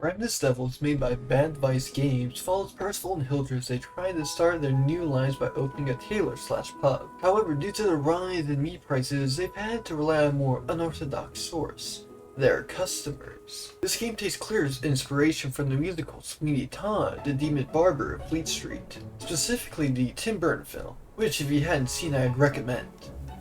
Ravenous Devils, made by Bad Vice Games, follows Percival and Hildred as they try to start their new lives by opening a tailor/pub. However, due to the rise in meat prices, they've had to rely on a more unorthodox source: their customers. This game takes clear inspiration from the musical Sweeney Todd, the Demon Barber of Fleet Street, specifically the Tim Burton film, which if you hadn't seen I'd recommend.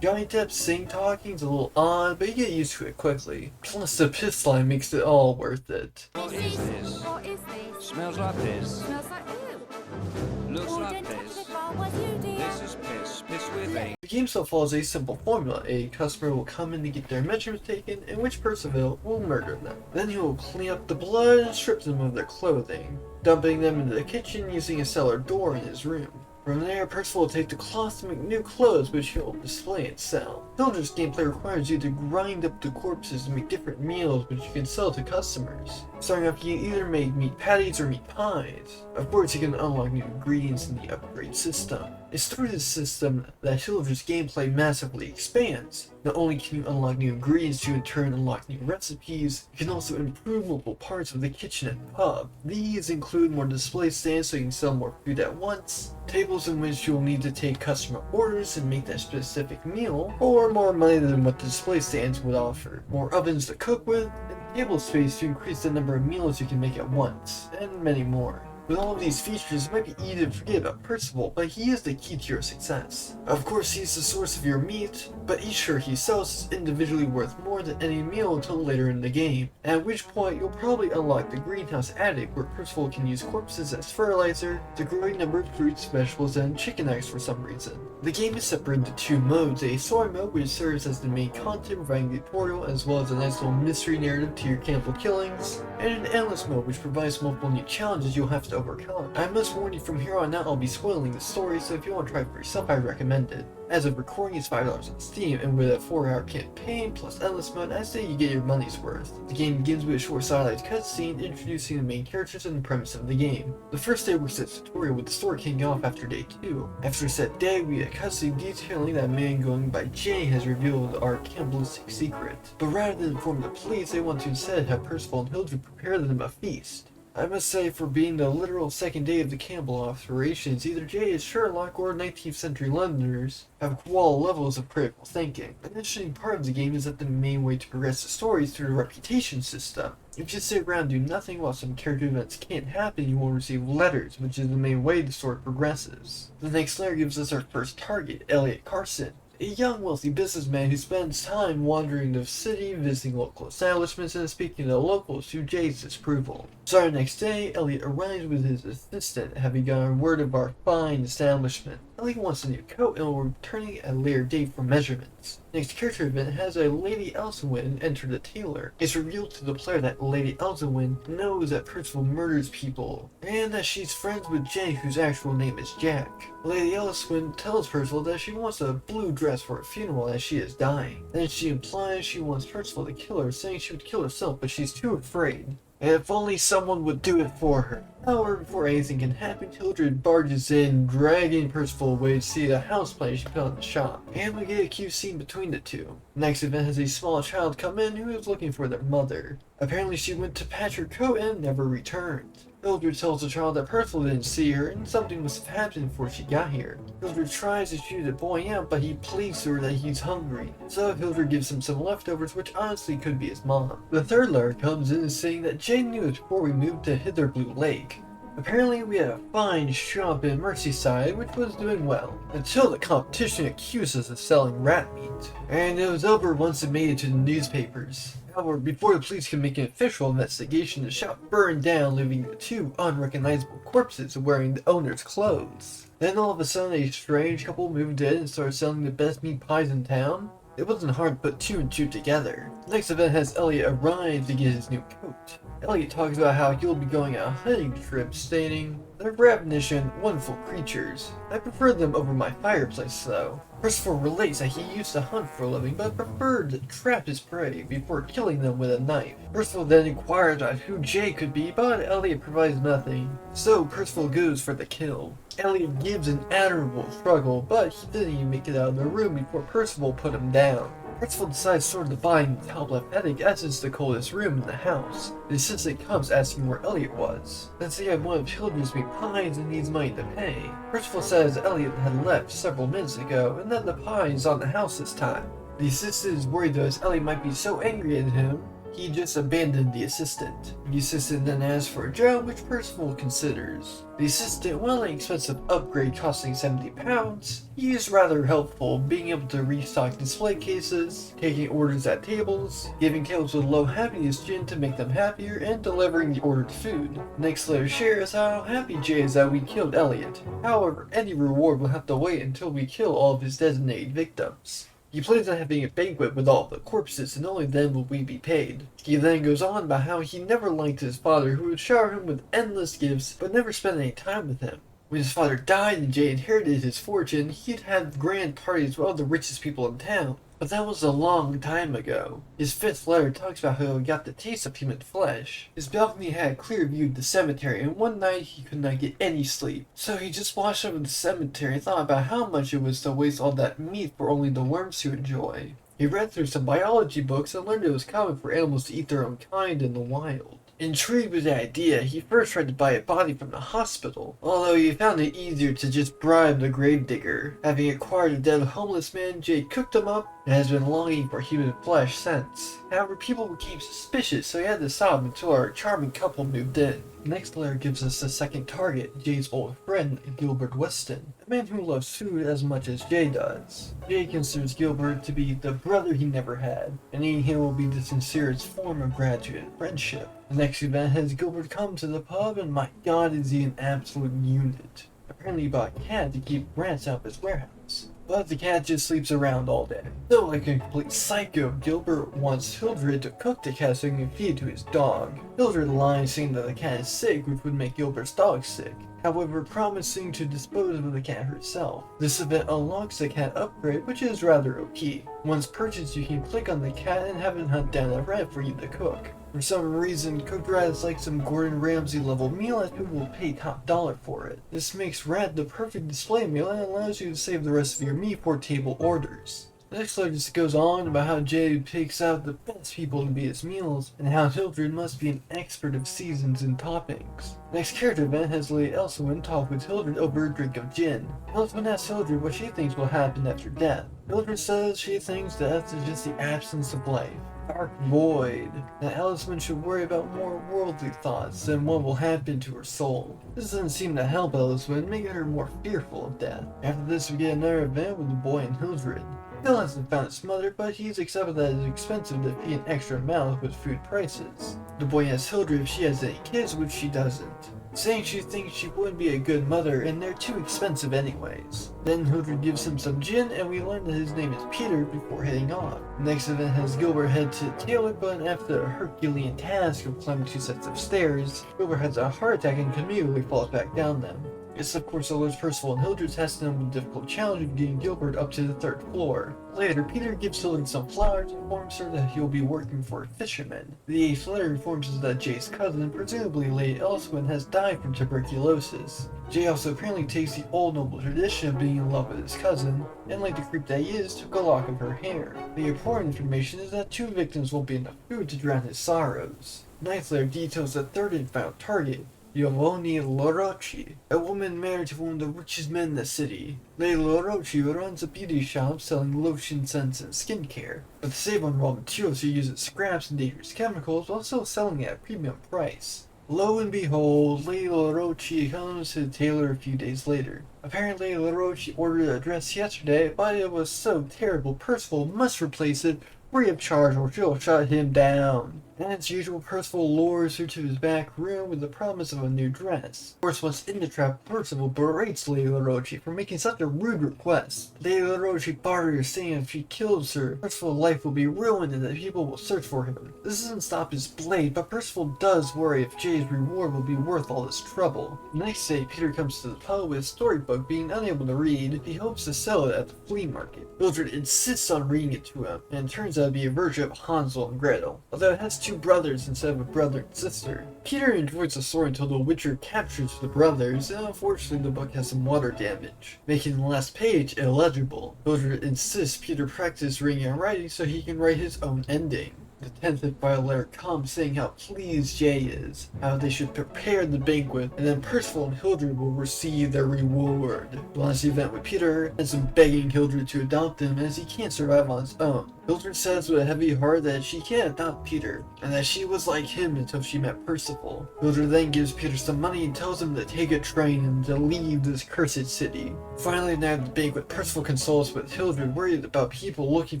Johnny Depp's sing-talking's a little odd, but you get used to it quickly. Plus the piss line makes it all worth it. What is this? What is this? Smells like piss. Smells like poo. Looks Oh, like don't touch piss. the car, was you, dear? This is piss. Piss with me. The game still follows a simple formula. A customer will come in to get their measurements taken, in which Percival will murder them. Then he will clean up the blood and strip them of their clothing, dumping them into the kitchen using a cellar door in his room. From there, Percival will take the cloth to make new clothes, which he will display and sell. Hildred's gameplay requires you to grind up the corpses to make different meals, which you can sell to customers. Starting off, you can either make meat patties or meat pies. Of course, you can unlock new ingredients in the upgrade system. It's through this system that Hildred's gameplay massively expands. Not only can you unlock new ingredients to in turn unlock new recipes, you can also improve multiple parts of the kitchen and pub. These include more display stands so you can sell more food at once, tables in which you'll need to take customer orders and make that specific meal, or more money than what the display stands would offer, more ovens to cook with, and table space to increase the number of meals you can make at once, and many more. With all of these features, it might be easy to forget about Percival, but he is the key to your success. Of course, he's the source of your meat, but each shirt he sells is individually worth more than any meal until later in the game, at which point you'll probably unlock the greenhouse attic where Percival can use corpses as fertilizer to grow a number of fruits, vegetables, and chicken eggs for some reason. The game is separated into two modes: a story mode which serves as the main content providing the tutorial as well as a nice little mystery narrative to your cannibal killings, and an endless mode which provides multiple new challenges you'll have to overcome. I must warn you, from here on out I'll be spoiling the story, so if you want to try it for yourself I recommend it. As of recording, it's $5 on Steam, and with a 4-hour campaign plus endless mode, I say you get your money's worth. The game begins with a short stylized cutscene introducing the main characters and the premise of the game. The first day works as a tutorial, with the story kicking off after day 2. After a set day, we get a cutscene detailing that a man going by Jay has revealed our cannibalistic secret. But rather than inform the police, they want to instead have Percival and Hildred prepare them a feast. I must say, for being the literal second day of the cannibal operations, either Jay is Sherlock or 19th century Londoners have koala levels of critical thinking. An interesting part of the game is that the main way to progress the story is through the reputation system. If you sit around and do nothing while some character events can't happen, you will receive letters, which is the main way the story progresses. The next letter gives us our first target, Elliot Carson, a young wealthy businessman who spends time wandering the city, visiting local establishments, and speaking to the locals to Jay's disapproval. Starting the next day, Elliot arrives with his assistant, having gotten word of our fine establishment. Elliot wants a new coat and will be returning at a later date for measurements. Next character event has a Lady Elsewin enter the tailor. It's revealed to the player that Lady Elsewin knows that Percival murders people, and that she's friends with Jay, whose actual name is Jack. Lady Elsewin tells Percival that she wants a blue dress for a funeral as she is dying. Then she implies she wants Percival to kill her, saying she would kill herself, but she's too afraid. And if only someone would do it for her. However, before anything can happen, Hildred barges in, dragging Percival away to see the houseplant she put in the shop. And we get a cute scene between the two. Next event has a small child come in who is looking for their mother. Apparently she went to patch her coat and never returned. Hildred tells the child that Percival didn't see her and something must have happened before she got here. Hildred tries to shoot the boy out, but he pleads to her that he's hungry. So Hildred gives him some leftovers, which honestly could be his mom. The third letter comes in saying that Jay knew us before we moved to Hither Blue Lake. Apparently we had a fine shop in Merseyside which was doing well, until the competition accused us of selling rat meat. And it was over once it made it to the newspapers. However, before the police could make an official investigation, the shop burned down, leaving the two unrecognizable corpses wearing the owner's clothes. Then all of a sudden a strange couple moved in and started selling the best meat pies in town. It wasn't hard to put two and two together. The next event has Elliot arrive to get his new coat. Elliot talks about how he'll be going on a hunting trip, stating, "They're ravenous and wonderful creatures. I prefer them over my fireplace though." Percival relates that he used to hunt for a living but preferred to trap his prey before killing them with a knife. Percival then inquires about who Jay could be, but Elliot provides nothing. So Percival goes for the kill. Elliot gives an admirable struggle, but he didn't even make it out of the room before Percival put him down. Percival decides sort of buying the top left attic as it's the coldest room in the house. The assistant comes asking where Elliot was. Since he had one of Children's meat pies and needs money to pay. Percival says Elliot had left several minutes ago and that the pie is on the house this time. The assistant is worried though as Elliot might be so angry at him, he just abandoned the assistant. The assistant then asks for a job, which Percival considers. The assistant, while an expensive upgrade costing £70, he is rather helpful, being able to restock display cases, taking orders at tables, giving tables with low happiness gin to make them happier, and delivering the ordered food. Next letter shares how happy Jay is that we killed Elliot. However, any reward will have to wait until we kill all of his designated victims. He plans on having a banquet with all the corpses, and only then will we be paid. He then goes on about how he never liked his father, who would shower him with endless gifts, but never spend any time with him. When his father died and Jay inherited his fortune, he'd had grand parties with all the richest people in town. But that was a long time ago. His fifth letter talks about how he got the taste of human flesh. His balcony had a clear view of the cemetery, and one night he could not get any sleep. So he just watched over the cemetery and thought about how much it was to waste all that meat for only the worms to enjoy. He read through some biology books and learned it was common for animals to eat their own kind in the wild. Intrigued with the idea, he first tried to buy a body from the hospital, although he found it easier to just bribe the gravedigger. Having acquired a dead homeless man, Jay cooked him up and has been longing for human flesh since. However, people became suspicious, so he had to stop until our charming couple moved in. The next letter gives us the second target, Jay's old friend, Gilbert Weston, a man who loves food as much as Jay does. Jay considers Gilbert to be the brother he never had, and eating him will be the sincerest form of gratitude and friendship. The next event has Gilbert come to the pub, and my god is he an absolute unit. Apparently he bought a cat to keep rats out of his warehouse. But the cat just sleeps around all day. So like a complete psycho, Gilbert wants Hildred to cook the cat so he can feed it to his dog. Hildred lies saying that the cat is sick, which would make Gilbert's dog sick. However, promising to dispose of the cat herself. This event unlocks the cat upgrade, which is rather OP. Once purchased, you can click on the cat and have it hunt down a rat for you to cook. For some reason, cooked rat is like some Gordon Ramsay level meal as people will pay top dollar for it. This makes rat the perfect display meal and allows you to save the rest of your meat for table orders. The next letter just goes on about how Jay picks out the best people to be his meals, and how Hildred must be an expert of seasons and toppings. Next character event has Lady Elsewin talk with Hildred over a drink of gin. Elsewin asks Hildred what she thinks will happen after death. Hildred says she thinks death is just the absence of life. Dark void, that Elsewin should worry about more worldly thoughts than what will happen to her soul. This doesn't seem to help Elsewin, making her more fearful of death. After this we get another event with the boy and Hildred. Phil hasn't found his mother, but he's accepted that it's expensive to feed an extra mouth with food prices. The boy asks Hildred if she has any kids, which she doesn't, saying she thinks she wouldn't be a good mother and they're too expensive anyways. Then Hildred gives him some gin and we learn that his name is Peter before heading off. The next event has Gilbert head to Taylor, but after a Herculean task of climbing 2 sets of stairs, Gilbert has a heart attack and immediately falls back down them. This of course alerts Percival and Hildred testing him with the difficult challenge of getting Gilbert up to the 3rd floor. Later, Peter gives Hildred some flowers and informs her that he'll be working for a fisherman. The 8th letter informs us that Jay's cousin, presumably Lady Elsewin, has died from tuberculosis. Jay also apparently takes the old noble tradition of being in love with his cousin, and like the creep that he is, took a lock of her hair. The important information is that 2 victims won't be enough food to drown his sorrows. 9th letter details the 3rd and final target, Giovanni Lorocci, a woman married to one of the richest men in the city. Lady Lorocci runs a beauty shop selling lotion, scents, and skincare, but to save on raw materials she uses scraps and dangerous chemicals while still selling it at a premium price. Lo and behold, Lady Lorocci comes to the tailor a few days later. Apparently, Lorocci ordered a dress yesterday, but it was so terrible Percival must replace it free of charge or she'll shut him down. And as usual, Percival lures her to his back room with the promise of a new dress. Of course, once in the trap, Percival berates Lady Lorocci for making such a rude request. Lady Lorocci barters, saying if she kills her, Percival's life will be ruined and that people will search for him. This doesn't stop his blade, but Percival does worry if Jay's reward will be worth all this trouble. The next day, Peter comes to the pub with a storybook. Being unable to read, he hopes to sell it at the flea market. Mildred insists on reading it to him, and it turns out to be a version of Hansel and Gretel. Although it has two brothers instead of a brother and sister. Peter enjoys the story until the Witcher captures the brothers, and unfortunately the book has some water damage, making the last page illegible. Hildred insists Peter practice reading and writing so he can write his own ending. The 10th final letter comes saying how pleased Jay is, how they should prepare the banquet, and then Percival and Hildred will receive their reward. The last event with Peter ends in begging Hildred to adopt him as he can't survive on his own. Hildred says with a heavy heart that she can't adopt Peter, and that she was like him until she met Percival. Hildred then gives Peter some money and tells him to take a train and to leave this cursed city. Finally, the night of the banquet, Percival consoles with Hildred, worried about people looking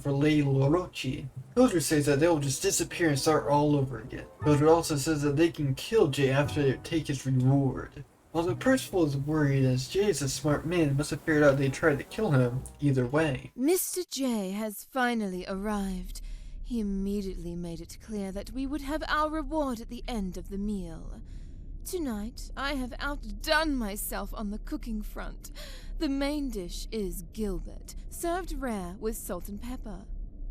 for Lady Lorochi. Hildred says that they will just disappear and start all over again. Hildred also says that they can kill Jay after they take his reward. Although Percival is worried, as Jay is a smart man and must have figured out they tried to kill him either way. Mr. J has finally arrived. He immediately made it clear that we would have our reward at the end of the meal. Tonight, I have outdone myself on the cooking front. The main dish is Gilbert, served rare with salt and pepper.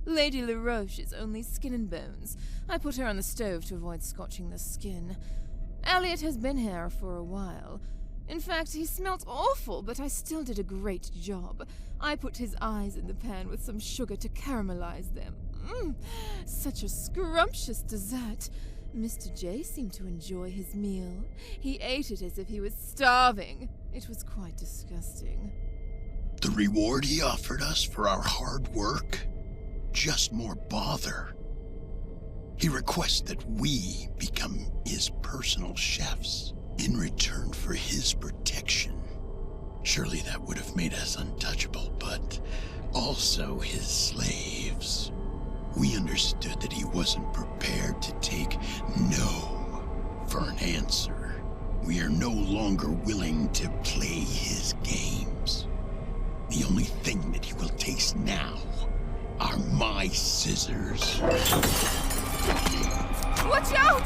Lady LaRoche is only skin and bones. I put her on the stove to avoid scorching the skin. Elliot has been here for a while. In fact, he smelt awful, but I still did a great job. I put his eyes in the pan with some sugar to caramelize them. Such a scrumptious dessert. Mr. J seemed to enjoy his meal. He ate it as if he was starving. It was quite disgusting. The reward he offered us for our hard work? Just more bother. He requests that we become his personal chefs in return for his protection. Surely that would have made us untouchable, but also his slaves. We understood that he wasn't prepared to take no for an answer. We are no longer willing to play his games. The only thing that he will taste now are my scissors. Watch out!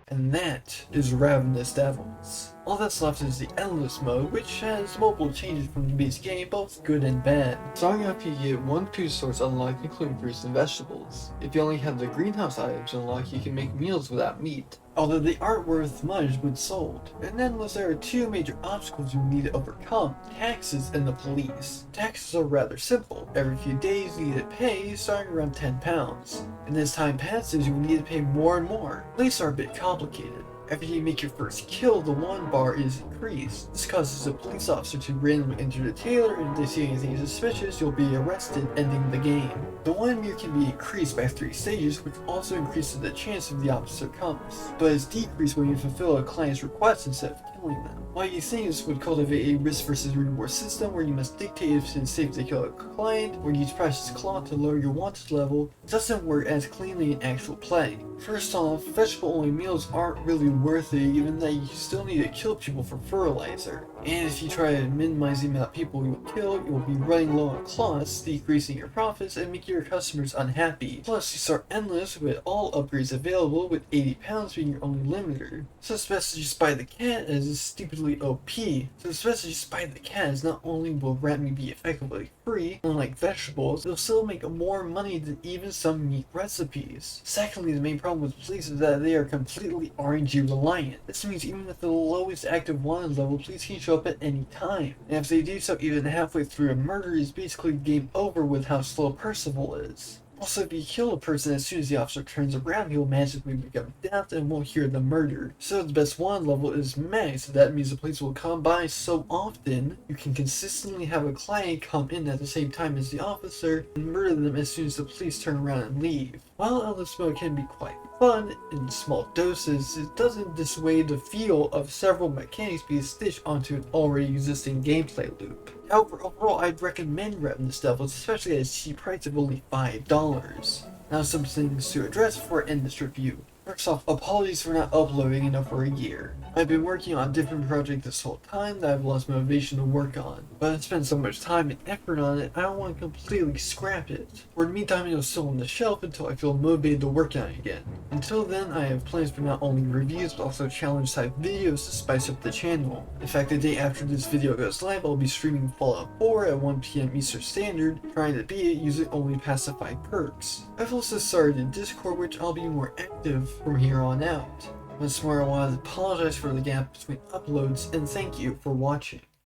And that is Ravenous Devils. All that's left is the Endless mode, which has multiple changes from the base game, both good and bad. Starting off, you get one food source unlocked, including fruits and vegetables. If you only have the greenhouse items unlocked, you can make meals without meat, although they aren't worth much when sold. And then there are two major obstacles you need to overcome: taxes and the police. Taxes are rather simple. Every few days you need to pay, starting around £10. And as time passes, you will need to pay more and more. Police are a bit complicated. After you make your first kill, the 1 bar is increased. This causes a police officer to randomly enter the tailor, and if they see anything suspicious, you'll be arrested, ending the game. The 1 meter can be increased by 3 stages, which also increases the chance of the officer comes, but is decreased when you fulfill a client's request instead of killing them. While you think this would cultivate a risk versus reward system where you must dictate if it's safe to kill a client or use precious cloth to lower your wanted level, it doesn't work as cleanly in actual play. First off, vegetable only meals aren't really worth it, given that you still need to kill people for fertilizer. And if you try to minimize the amount of people you will kill, you will be running low on cloths, decreasing your profits and making your customers unhappy. Plus, you start endless with all upgrades available, with £80 being your only limiter. So it's best to just buy the cat, as it's stupidly OP. So it's best to just buy the cat, as not only will rat meat be effectively free, unlike vegetables, it'll still make more money than even some meat recipes. Secondly, the main problem with police is that they are completely RNG reliant. This means even with the lowest active wanted level, police can show up at any time. And if they do so even halfway through a murder, it's basically game over with how slow Percival is. Also, if you kill a person as soon as the officer turns around, he'll magically become deaf and won't hear the murder. So the best wanted level is max, so that means the police will come by so often, you can consistently have a client come in at the same time as the officer and murder them as soon as the police turn around and leave. While endless mode can be quite fun in small doses, it doesn't dissuade the feel of several mechanics being stitched onto an already existing gameplay loop. However, overall, I'd recommend Ravenous Devils, especially at a cheap price of only $5. Now some things to address before I end this review. First off, apologies for not uploading in over a year. I've been working on a different project this whole time that I've lost motivation to work on, but I've spent so much time and effort on it, I don't want to completely scrap it. For the meantime, it'll still on the shelf until I feel motivated to work on it again. Until then, I have plans for not only reviews, but also challenge type videos to spice up the channel. In fact, the day after this video goes live, I'll be streaming Fallout 4 at 1 PM Eastern Standard, trying to beat it using only pacified perks. I've also started a Discord, which I'll be more active from here on out. Once more, I want to apologize for the gap between uploads, and thank you for watching.